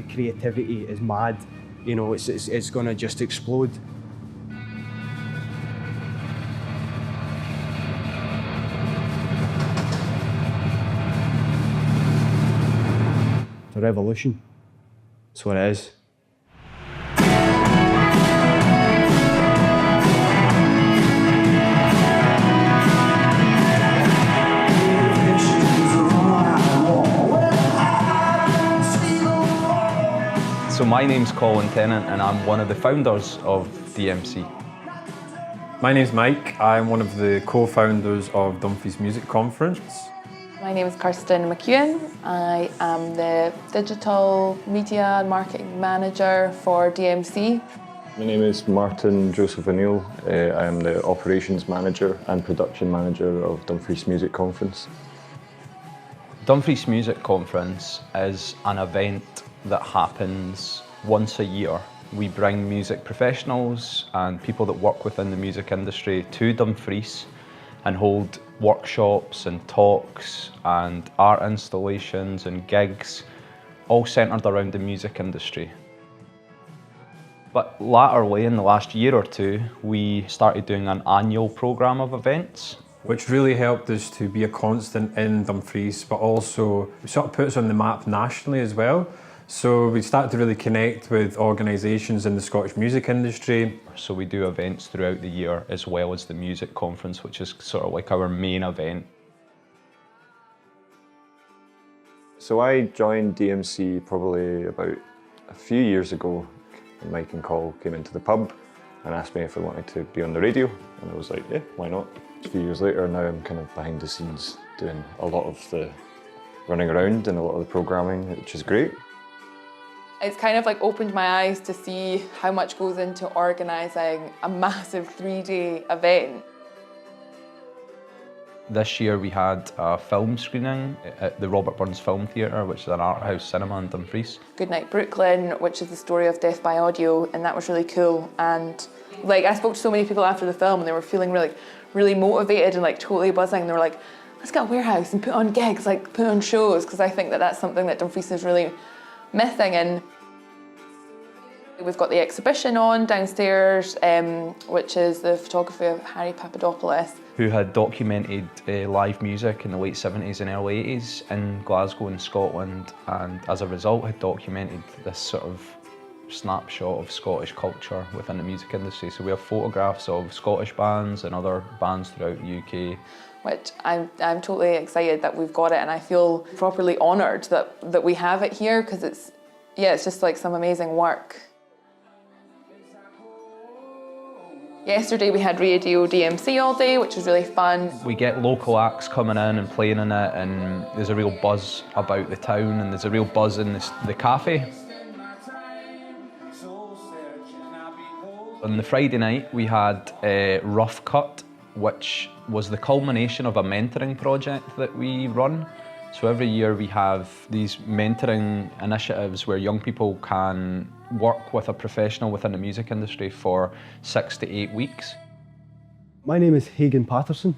creativity is mad. You know, it's going to just explode. It's a revolution. That's what it is. So my name's Colin Tennant and I'm one of the founders of DMC. My name's Mike. I'm one of the co-founders of Dumfries Music Conference. My name is Kirsten McEwen. I am the digital media and marketing manager for DMC. My name is Martin Joseph O'Neill. I am the operations manager and production manager of Dumfries Music Conference. Dumfries Music Conference is an event that happens once a year. We bring music professionals and people that work within the music industry to Dumfries and hold workshops and talks and art installations and gigs, all centred around the music industry. But latterly, in the last year or two, we started doing an annual programme of events, which really helped us to be a constant in Dumfries, but also sort of put us on the map nationally as well. So we started to really connect with organisations in the Scottish music industry. So we do events throughout the year as well as the music conference, which is sort of like our main event. So I joined DMC probably about a few years ago. Mike and Col came into the pub and asked me if I wanted to be on the radio, and I was like, yeah, why not? A few years later, now I'm kind of behind the scenes doing a lot of the running around and a lot of the programming, which is great. It's kind of like opened my eyes to see how much goes into organising a massive 3-day event. This year we had a film screening at the Robert Burns Film Theatre, which is an art house cinema in Dumfries. Goodnight Brooklyn, which is the story of death by audio, and that was really cool. And like, I spoke to so many people after the film and they were feeling really motivated and like totally buzzing. They were like, let's get a warehouse and put on gigs, like put on shows, because I think that that's something that Dumfries is really missing. And we've got the exhibition on downstairs, which is the photography of Harry Papadopoulos, who had documented live music in the late 70s and early 80s in Glasgow and Scotland, and as a result had documented this sort of snapshot of Scottish culture within the music industry. So we have photographs of Scottish bands and other bands throughout the UK. Which I'm totally excited that we've got it, and I feel properly honoured that we have it here, because it's just like some amazing work. Yesterday we had Radio DMC all day, which was really fun. We get local acts coming in and playing in it, and there's a real buzz about the town, and there's a real buzz in the cafe. On the Friday night we had Rough Cut, which was the culmination of a mentoring project that we run. So every year we have these mentoring initiatives where young people can work with a professional within the music industry for 6 to 8 weeks. My name is Hagan Patterson.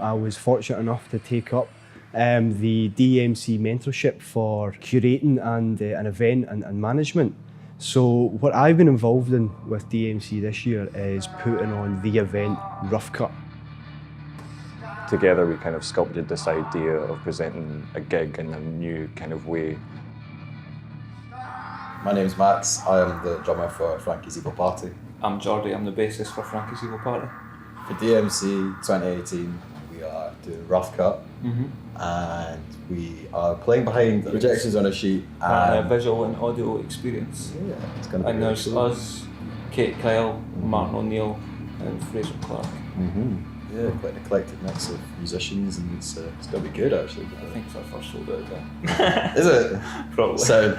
I was fortunate enough to take up the DMC mentorship for curating and an event and management. So what I've been involved in with DMC this year is putting on the event Rough Cut. Together we kind of sculpted this idea of presenting a gig in a new kind of way. My name's Max. I am the drummer for Frankie's Evil Party. I'm Jordy, I'm the bassist for Frankie's Evil Party. For DMC 2018, we are doing Rough Cut, and we are playing behind the projections on a sheet. And a visual and audio experience. Yeah, it's going to be and there's us, Kate Kyle, Martin O'Neill, and Fraser Clark. Yeah, quite an eclectic mix of musicians, and it's going to be good actually. I think it's our first sold out event. Is it? Probably. So,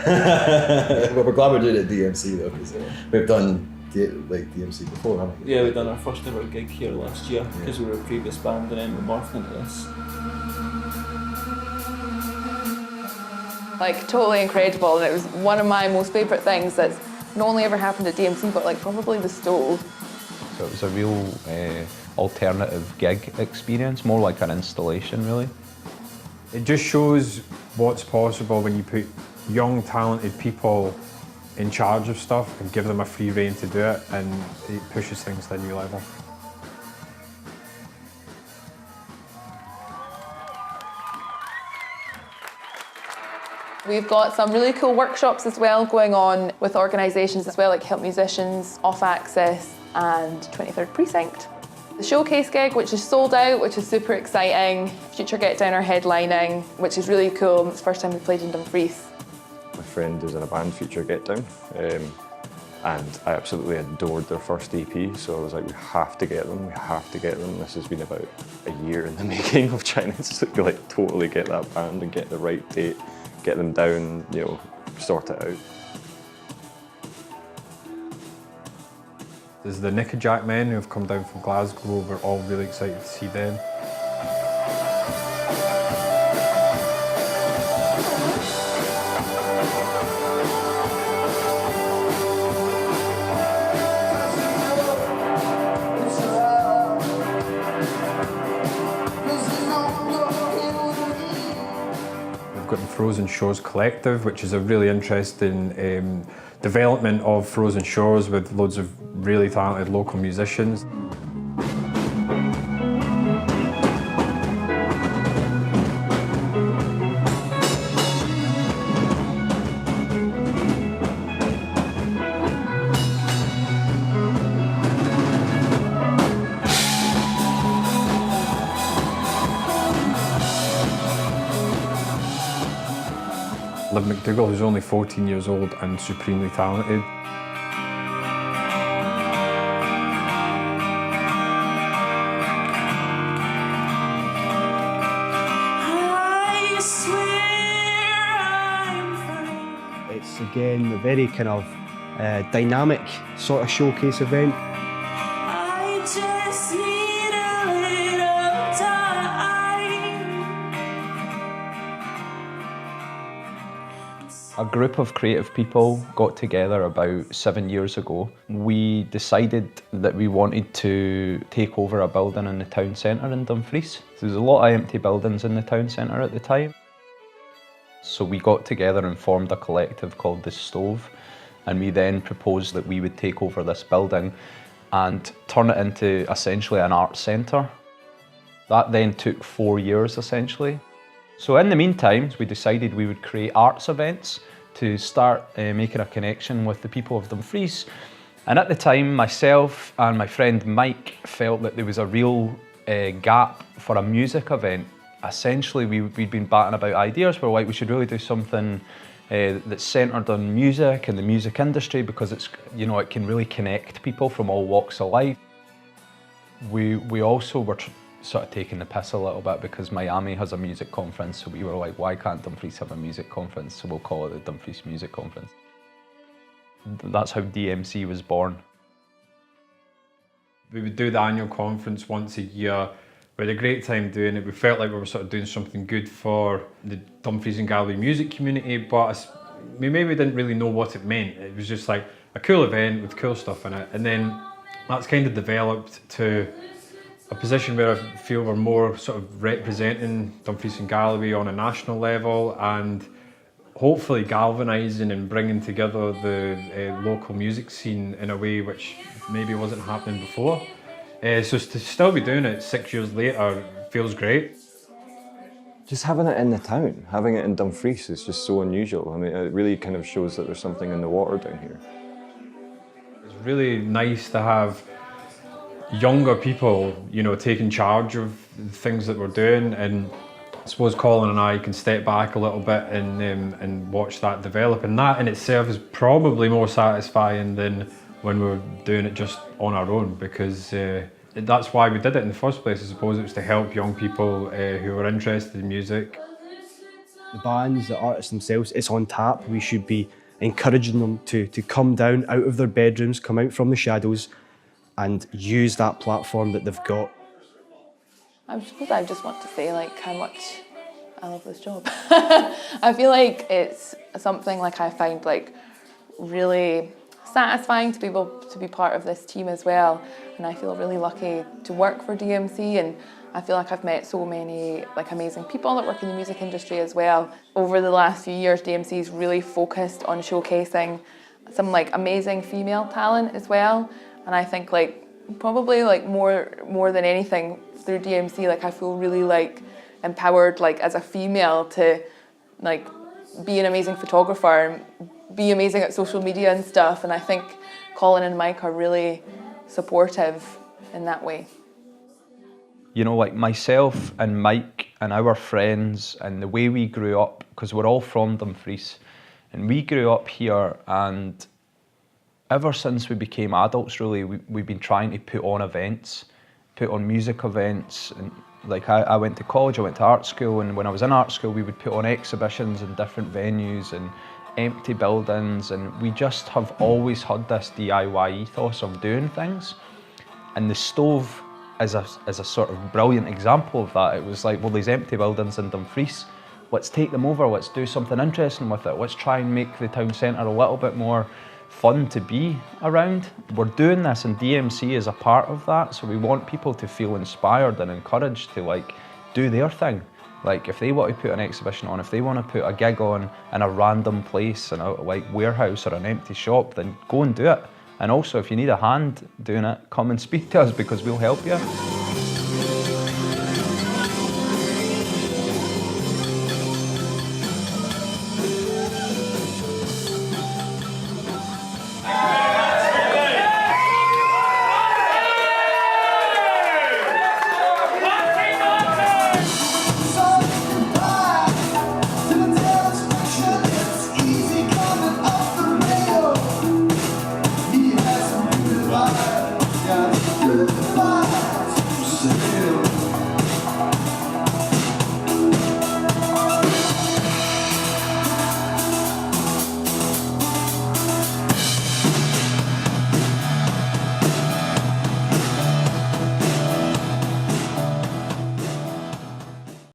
well, we're glad we're doing it at DMC though, because we've done DMC before, haven't we? Yeah, we done our first ever gig here last year, because we were a previous band and then we morphed into this. Like, totally incredible, and it was one of my most favourite things that's not only ever happened at DMC, but like probably the stove. So it was a real alternative gig experience, more like an installation really. It just shows what's possible when you put young, talented people in charge of stuff and give them a free rein to do it, and it pushes things to a new level. We've got some really cool workshops as well going on with organisations as well, like Help Musicians, Off Access and 23rd Precinct. The showcase gig, which is sold out, which is super exciting. Future Get Down are headlining, which is really cool. It's the first time we played in Dumfries. My friend is in a band, Future Get Down, and I absolutely adored their first EP, so I was like, we have to get them, we have to get them. This has been about a year in the making of trying to like totally get that band and get the right date, get them down, you know, sort it out. There's the Nickajack men who have come down from Glasgow. We're all really excited to see them. We've got the Frozen Shores Collective, which is a really interesting development of Frozen Shores with loads of really talented local musicians. Liv McDougall, who's only 14 years old and supremely talented. It's again a very kind of dynamic sort of showcase event. A group of creative people got together about 7 years ago. We decided that we wanted to take over a building in the town centre in Dumfries. So there's a lot of empty buildings in the town centre at the time. So we got together and formed a collective called The Stove, and we then proposed that we would take over this building and turn it into essentially an arts centre. That then took 4 years essentially. So in the meantime, we decided we would create arts events to start making a connection with the people of Dumfries. And at the time, myself and my friend Mike felt that there was a real gap for a music event. Essentially, we'd been batting about ideas. We're like, we should really do something that's centred on music and the music industry, because it's, you know, it can really connect people from all walks of life. We also were sort of taking the piss a little bit because Miami has a music conference, so we were like, why can't Dumfries have a music conference? So we'll call it the Dumfries Music Conference. That's how DMC was born. We would do the annual conference once a year. We had a great time doing it. We felt like we were sort of doing something good for the Dumfries and Galway music community, but we maybe didn't really know what it meant. It was just like a cool event with cool stuff in it. And then that's kind of developed to a position where I feel we're more sort of representing Dumfries and Galway on a national level, and hopefully galvanising and bringing together the local music scene in a way which maybe wasn't happening before. So to still be doing it 6 years later feels great. Just having it in the town, having it in Dumfries is just so unusual. I mean, it really kind of shows that there's something in the water down here. It's really nice to have younger people, you know, taking charge of the things that we're doing, and I suppose Colin and I can step back a little bit and watch that develop, and that in itself is probably more satisfying than when we were doing it just on our own, because that's why we did it in the first place. I suppose it was to help young people who were interested in music. The bands, the artists themselves, it's on tap. We should be encouraging them to come down out of their bedrooms, come out from the shadows and use that platform that they've got. I suppose I just want to say like how much I love this job. I feel like it's something like I find like really satisfying to be able to be part of this team as well, and I feel really lucky to work for DMC, and I feel like I've met so many like amazing people that work in the music industry as well. Over the last few years, DMC's really focused on showcasing some like amazing female talent as well, and I think like probably like more than anything through DMC, like I feel really like empowered like as a female to like be an amazing photographer and be amazing at social media and stuff, and I think Colin and Mike are really supportive in that way. You know, like myself and Mike and our friends and the way we grew up, because we're all from Dumfries, and we grew up here, and ever since we became adults really, we've been trying to put on events, put on music events, and like I went to college, I went to art school, and when I was in art school we would put on exhibitions in different venues and empty buildings, and we just have always had this DIY ethos of doing things. And the Stove is a sort of brilliant example of that. It was like, well, these empty buildings in Dumfries, let's take them over, let's do something interesting with it, let's try and make the town centre a little bit more fun to be around. We're doing this and DMC is a part of that, so we want people to feel inspired and encouraged to like do their thing. Like if they want to put an exhibition on, if they want to put a gig on in a random place, in a like warehouse or an empty shop, then go and do it. And also if you need a hand doing it, come and speak to us because we'll help you.